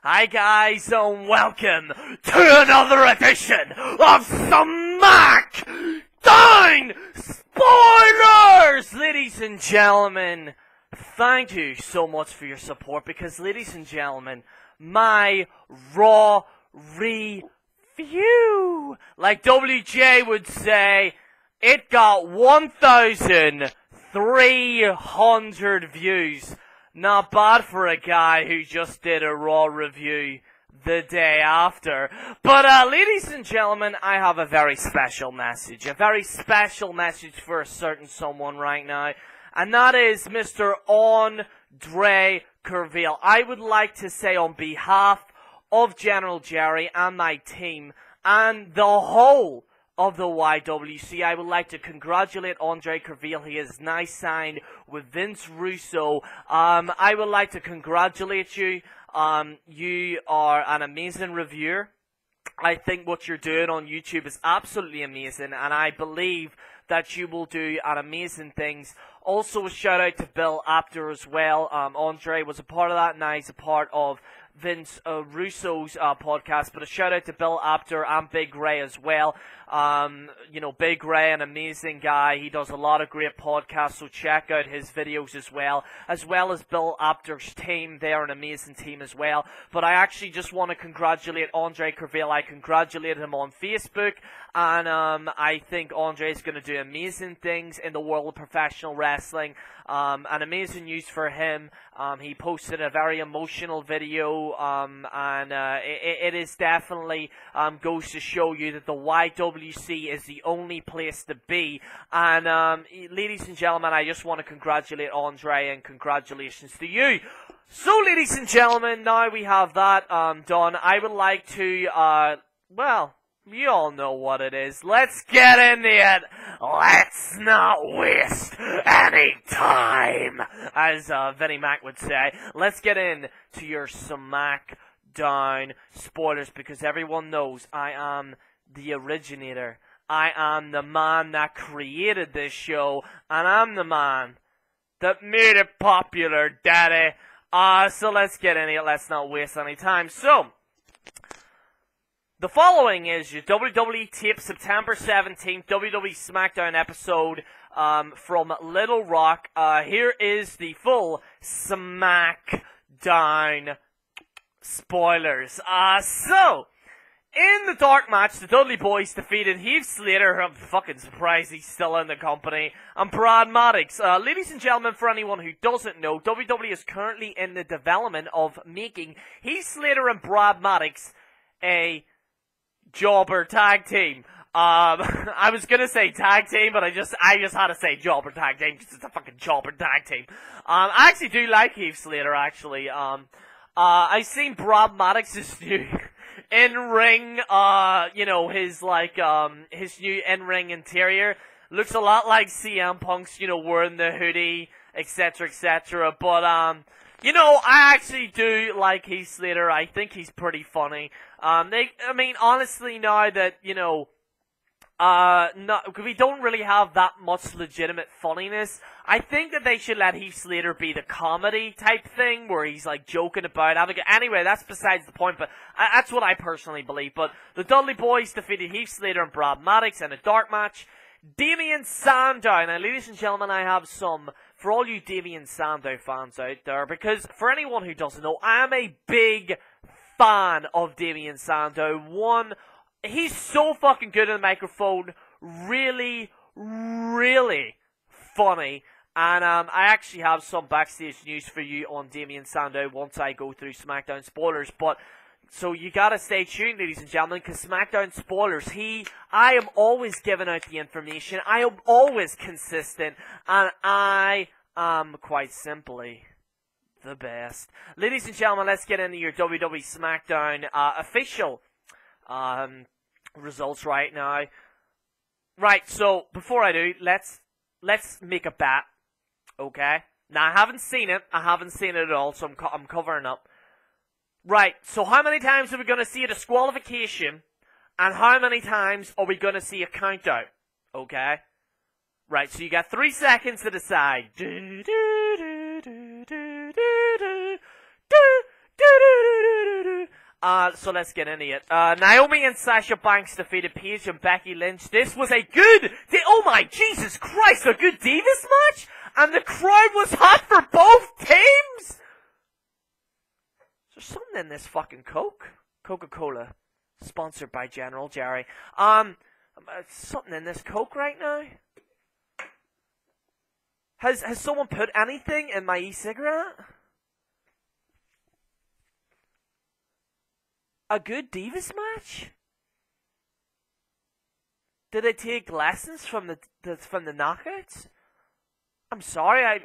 Hi guys, and welcome to another edition of Smackdown Spoilers! Ladies and gentlemen, thank you so much for your support because, ladies and gentlemen, my Raw review, like WJ would say, it got 1,300 views. Not bad for a guy who just did a Raw review the day after. But, ladies and gentlemen, I have a very special message. A very special message for a certain someone right now. And that is Mr. Andre Curville. I would like to say on behalf of General Jerry and my team and the whole of the YWC, I would like to congratulate Andre Curville. He is now signed with Vince Russo. I would like to congratulate you. You are an amazing reviewer. I think what you're doing on YouTube is absolutely amazing, and I believe that you will do amazing things. Also, a shout out to Bill Apter as well. Andre was a part of that, now he's a part of Vince Russo's podcast, but a shout out to Bill Apter and Big Ray as well. You know, Big Ray, an amazing guy. He does a lot of great podcasts, so check out his videos as well as Bill Apter's team. They're an amazing team as well. But I actually just want to congratulate Andre Curville. I congratulated him on Facebook, and I think Andre is going to do amazing things in the world of professional wrestling. And amazing news for him. He posted a very emotional video, and it is definitely goes to show you that the YWC is the only place to be. And ladies and gentlemen, I just want to congratulate Andre, and congratulations to you. So, ladies and gentlemen, now we have that done, I would like to, well, you all know what it is. Let's get into it. Let's not waste any time, as Vinnie Mac would say. Let's get into your Smackdown spoilers, because everyone knows I am the originator. I am the man that created this show, and I'm the man that made it popular, daddy. So let's get into it. Let's not waste any time. So, the following is your WWE tape September 17th WWE Smackdown episode from Little Rock. Here is the full Smackdown spoilers. So, in the dark match, the Dudley Boys defeated Heath Slater. I'm fucking surprised he's still in the company. And Brad Maddox. Ladies and gentlemen, for anyone who doesn't know, WWE is currently in the development of making Heath Slater and Brad Maddox a jobber tag team. I was gonna say tag team, but I just had to say jobber tag team because it's a fucking jobber tag team. I actually do like Heath Slater, actually. I've seen Brad Maddox's new in-ring, you know, his new in-ring interior. Looks a lot like CM Punk's, you know, wearing the hoodie, etc., etc., but, you know, I actually do like Heath Slater. I think he's pretty funny. I mean, honestly, now that, you know, we don't really have that much legitimate funniness, I think that they should let Heath Slater be the comedy type thing, where he's, like, joking about having it. Anyway, that's besides the point, but that's what I personally believe. But the Dudley Boys defeated Heath Slater and Brad Maddox in a dark match. Damien Sandow. Now, ladies and gentlemen, I have some for all you Damien Sandow fans out there, because for anyone who doesn't know, I am a big fan of Damien Sandow. He's so fucking good on the microphone, really, really funny, and I actually have some backstage news for you on Damien Sandow once I go through SmackDown spoilers, but so you gotta stay tuned, ladies and gentlemen, because SmackDown spoilers, I am always giving out the information, I am always consistent, and I am quite simply the best. Ladies and gentlemen, let's get into your WWE SmackDown official results right now. Right, so before I do, let's make a bet, okay? Now, I haven't seen it at all, so I'm covering up. Right, so how many times are we going to see a disqualification, and how many times are we going to see a count-out, okay? Right, so you got 3 seconds to decide. So let's get into it. Naomi and Sasha Banks defeated Paige and Becky Lynch. This was a good, oh my Jesus Christ, a good Divas match? And the crowd was hot for both teams? There's something in this fucking Coke. Coca-Cola. Sponsored by General Jerry. Something in this Coke right now? Has someone put anything in my e-cigarette? A good Divas match? Did they take lessons from the knockouts? I'm sorry,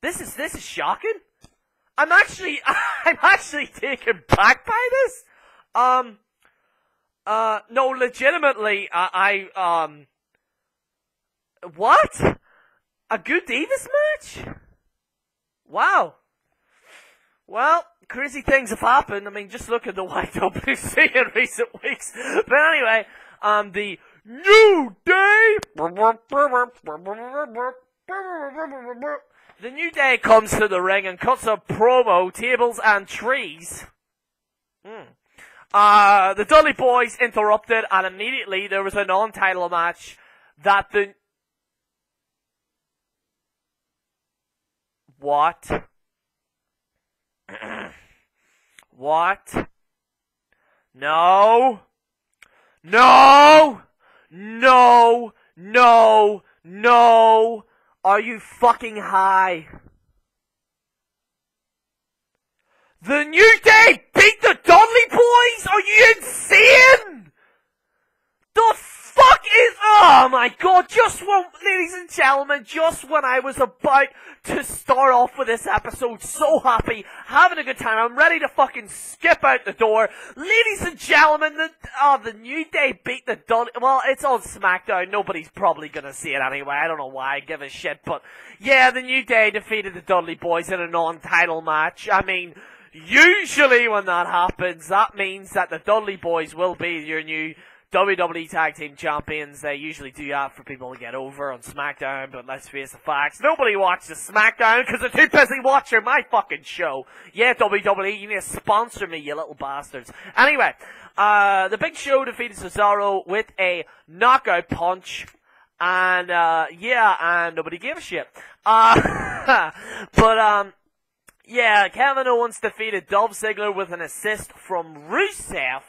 this is shocking. I'm actually taken back by this. No, legitimately, what? A good Divas match? Wow. Well, crazy things have happened. I mean, just look at the YWC in recent weeks. But anyway, the New Day. The New Day comes to the ring and cuts a promo, tables and trees. The Dudley Boys interrupted, and immediately there was a non-title match that the... What? What? No! No! No! No! No! Are you fucking high? The New Day beat the Dudley Boys? Are you insane? The fuck is... Oh my god, ladies and gentlemen, just when I was about to start off with this episode, so happy, having a good time, I'm ready to fucking skip out the door. Ladies and gentlemen, the New Day beat the Dudley... Well, it's on SmackDown, nobody's probably gonna see it anyway, I don't know why I give a shit, but yeah, the New Day defeated the Dudley Boys in a non-title match. I mean, usually when that happens, that means that the Dudley Boys will be your new WWE Tag Team Champions. They usually do that for people to get over on SmackDown, but let's face the facts. Nobody watches SmackDown because they're too busy watching my fucking show. Yeah, WWE, you need to sponsor me, you little bastards. Anyway, the Big Show defeated Cesaro with a knockout punch. And, and nobody gave a shit. Yeah, Kevin Owens defeated Dolph Ziggler with an assist from Rusev.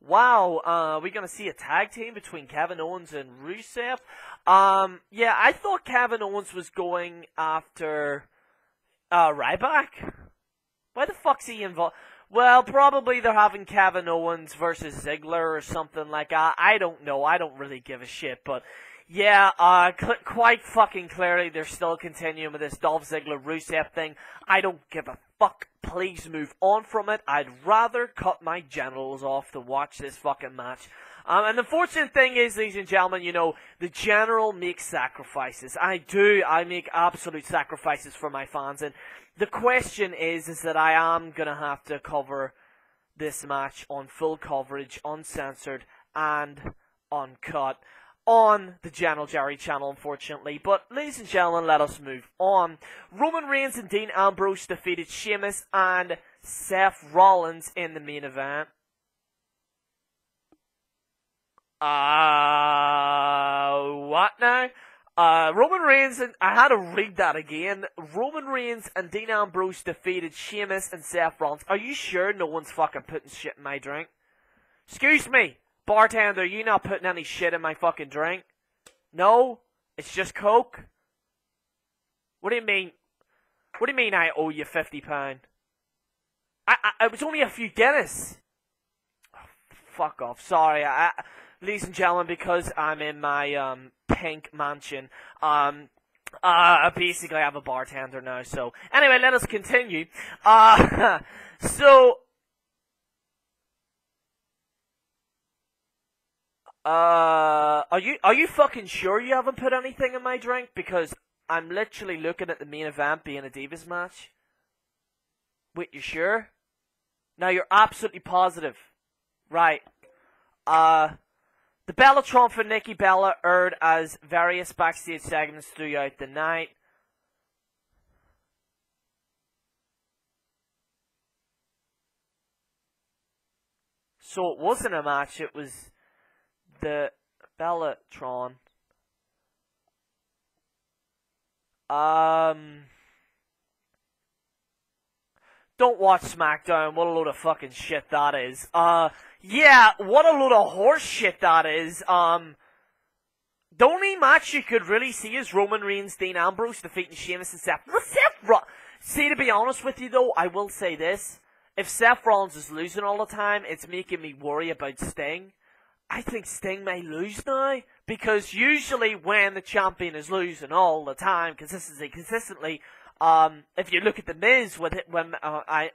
Wow, we're gonna see a tag team between Kevin Owens and Rusev. Yeah, I thought Kevin Owens was going after, Ryback. Why the fuck's he involved? Well, probably they're having Kevin Owens versus Ziggler or something like that. I don't know, I don't really give a shit, but yeah, quite fucking clearly they're still continuing with this Dolph Ziggler Rusev thing. I don't give a fuck. Please move on from it. I'd rather cut my genitals off to watch this fucking match. And the fortunate thing is, ladies and gentlemen, you know, the general makes sacrifices. I make absolute sacrifices for my fans. And the question is that I am gonna have to cover this match on full coverage, uncensored, and uncut on the General Jerry channel, unfortunately. But, ladies and gentlemen, let us move on. Roman Reigns and Dean Ambrose defeated Sheamus and Seth Rollins in the main event. What now? Roman Reigns and... I had to read that again. Roman Reigns and Dean Ambrose defeated Sheamus and Seth Rollins. Are you sure no one's fucking putting shit in my drink? Excuse me. Bartender, you not putting any shit in my fucking drink? No? It's just Coke? What do you mean? What do you mean I owe you £50? It was only a few Guinness. Oh, fuck off. Sorry. Ladies and gentlemen, because I'm in my, pink mansion, I basically have a bartender now, so... Anyway, let us continue. Are you fucking sure you haven't put anything in my drink? Because I'm literally looking at the main event being a Divas match. Wait, you sure? Now you're absolutely positive. Right. The Bellatron for Nikki Bella aired as various backstage segments throughout the night. so it wasn't a match, it was the Bellatron. Don't watch SmackDown, what a load of fucking shit that is. Yeah, what a load of horse shit that is. The only match you could really see is Roman Reigns, Dean Ambrose defeating Sheamus and Seth. See, to be honest with you though, I will say this. If Seth Rollins is losing all the time, it's making me worry about Sting. I think Sting may lose now, because usually when the champion is losing all the time, consistently, if you look at The Miz,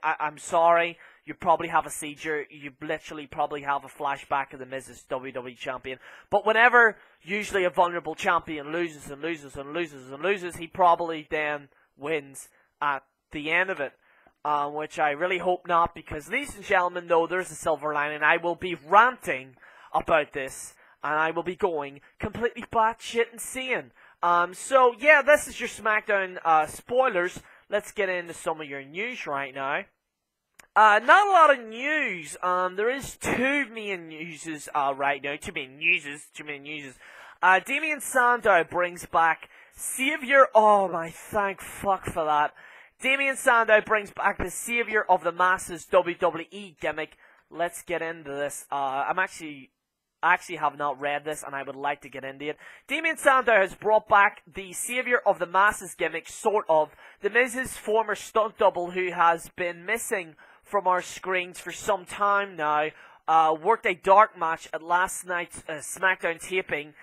I'm sorry, you probably have a seizure, you literally probably have a flashback of The Miz as WWE champion, but whenever usually a vulnerable champion loses and loses and loses and loses, he probably then wins at the end of it. Which I really hope not, because ladies and gentlemen, though, there's a silver lining. I will be ranting about this, and I will be going completely batshit insane. So yeah, this is your SmackDown spoilers. Let's get into some of your news right now. Not a lot of news. There is two main newses right now. Two main newses. Damien Sandow brings back Savior. Oh my, thank fuck for that. Damien Sandow brings back the Savior of the Masses WWE gimmick. Let's get into this. I actually have not read this, and I would like to get into it. Damien Sandow has brought back the Savior of the Masses gimmick, sort of. The Miz's former stunt double, who has been missing from our screens for some time now, worked a dark match at last night's SmackDown taping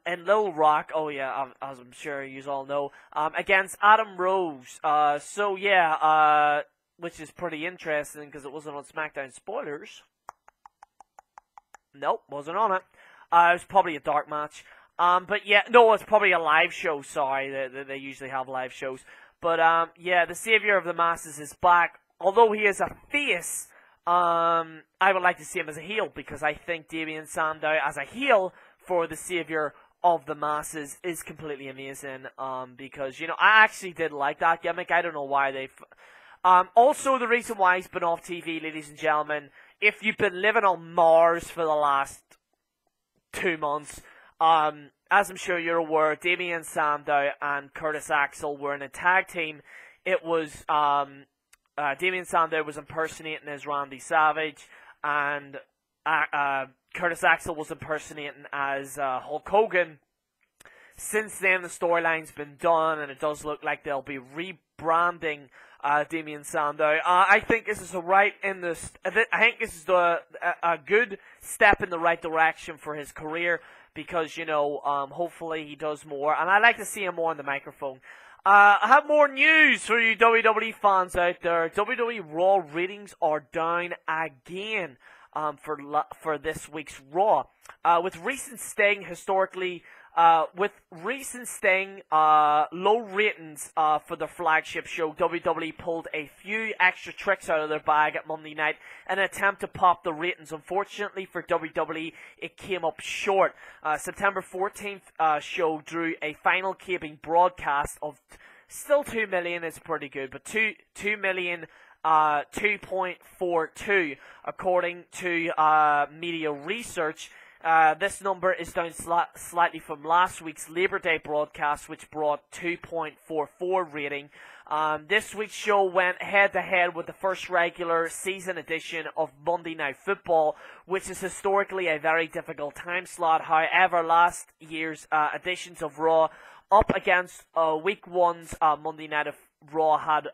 in Little Rock, as I'm sure you all know, against Adam Rose. So yeah, which is pretty interesting because it wasn't on SmackDown spoilers. Nope, wasn't on it. It was probably a dark match. But yeah, no, it's probably a live show, sorry, they usually have live shows. But yeah, the Savior of the Masses is back. Although he is a face, I would like to see him as a heel, because I think Damien Sandow as a heel for the Savior of the Masses is completely amazing. Because, you know, I actually did like that gimmick. I don't know why they... also, the reason why he's been off TV, ladies and gentlemen, if you've been living on Mars for the last 2 months, as I'm sure you're aware, Damien Sandow and Curtis Axel were in a tag team. It was... Damien Sandow was impersonating as Randy Savage, and Curtis Axel was impersonating as Hulk Hogan. Since then, the storyline's been done, and it does look like they'll be rebranding Damien Sandow. I think this is I think this is a good step in the right direction for his career, because, you know, hopefully he does more, and I'd like to see him more on the microphone. I have more news for you WWE fans out there. WWE Raw ratings are down again for this week's Raw. With recent Sting low ratings for the flagship show, WWE pulled a few extra tricks out of their bag at Monday night in an attempt to pop the ratings. Unfortunately for WWE, it came up short. September 14th show drew a final cabling broadcast of still 2 million. It's pretty good, but 2 million. 2.42 according to media research. This number is down slightly from last week's Labor Day broadcast, which brought 2.44 rating. This week's show went head-to-head with the first regular season edition of Monday Night Football, which is historically a very difficult time slot. However, last year's editions of Raw up against Week 1's Monday Night of Raw had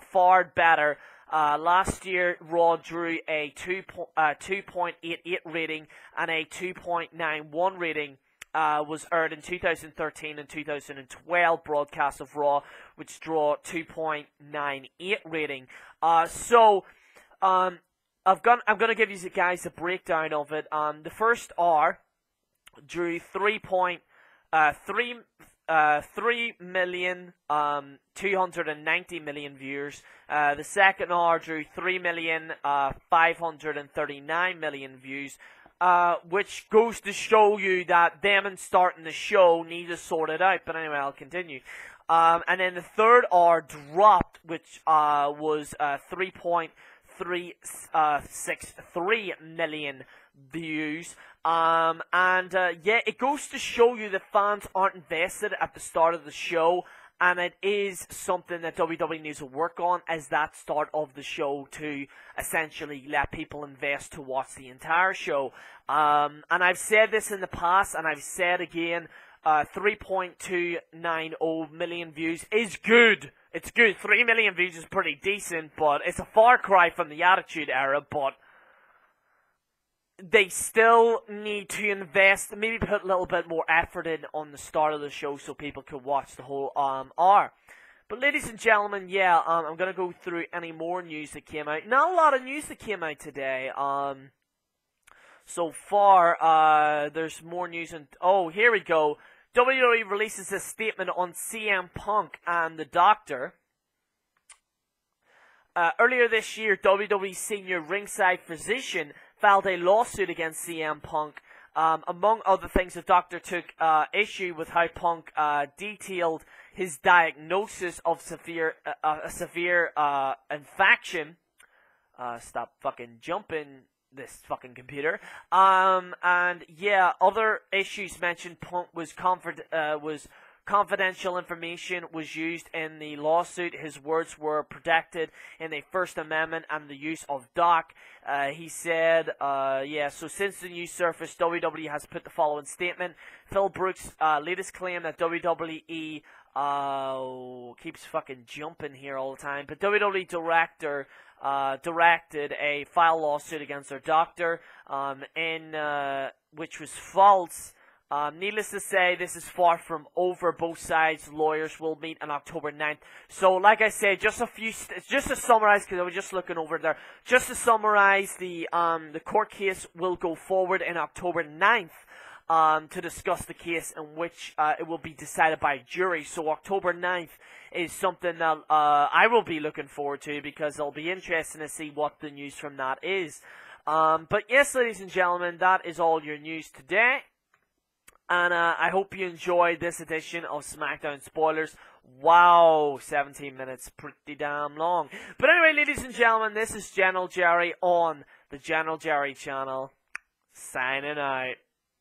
fared better. Last year, Raw drew a 2.88 rating, and a 2.91 rating was aired in 2013 and 2012 broadcasts of Raw, which draw 2.98 rating. I'm gonna give you guys a breakdown of it. The first hour drew 3,290,000,000 viewers. The second hour drew 3,539,000,000 views, which goes to show you that them and starting the show need to sort it out. But anyway, I'll continue. And then the third hour dropped, which was 3.3 1.363 million views. Yeah, it goes to show you that fans aren't invested at the start of the show, and it is something that WWE needs to work on as that start of the show to essentially let people invest to watch the entire show. And I've said this in the past, and I've said again, 3.290 million views is good. It's good. 3 million views is pretty decent, but it's a far cry from the Attitude Era, but they still need to invest, maybe put a little bit more effort in on the start of the show so people can watch the whole hour. But ladies and gentlemen, yeah, I'm going to go through any more news that came out. Not a lot of news that came out today. So far, there's more news. Oh, here we go. WWE releases a statement on CM Punk and the Doctor. Earlier this year, WWE senior ringside physician filed a lawsuit against CM Punk. Among other things, the Doctor took issue with how Punk detailed his diagnosis of a severe infection. Stop fucking jumping this fucking computer. And yeah, other issues mentioned. Punk was confidential information was used in the lawsuit. His words were protected in the First Amendment and the use of doc. He said, yeah, so since the news surfaced, WWE has put the following statement. Phil Brooks' latest claim that WWE keeps fucking jumping here all the time, but WWE director directed a file lawsuit against their Doctor, which was false. Needless to say, this is far from over. Both sides' lawyers will meet on October 9th. So, like I said, just to summarize, because I was just looking over there, just to summarize, the court case will go forward in October 9th, to discuss the case in which, it will be decided by a jury. So, October 9th is something that, I will be looking forward to, because it'll be interesting to see what the news from that is. But yes, ladies and gentlemen, that is all your news today. And I hope you enjoyed this edition of SmackDown Spoilers. Wow, 17 minutes, pretty damn long. But anyway, ladies and gentlemen, this is General Jerry on the General Jerry channel, signing out.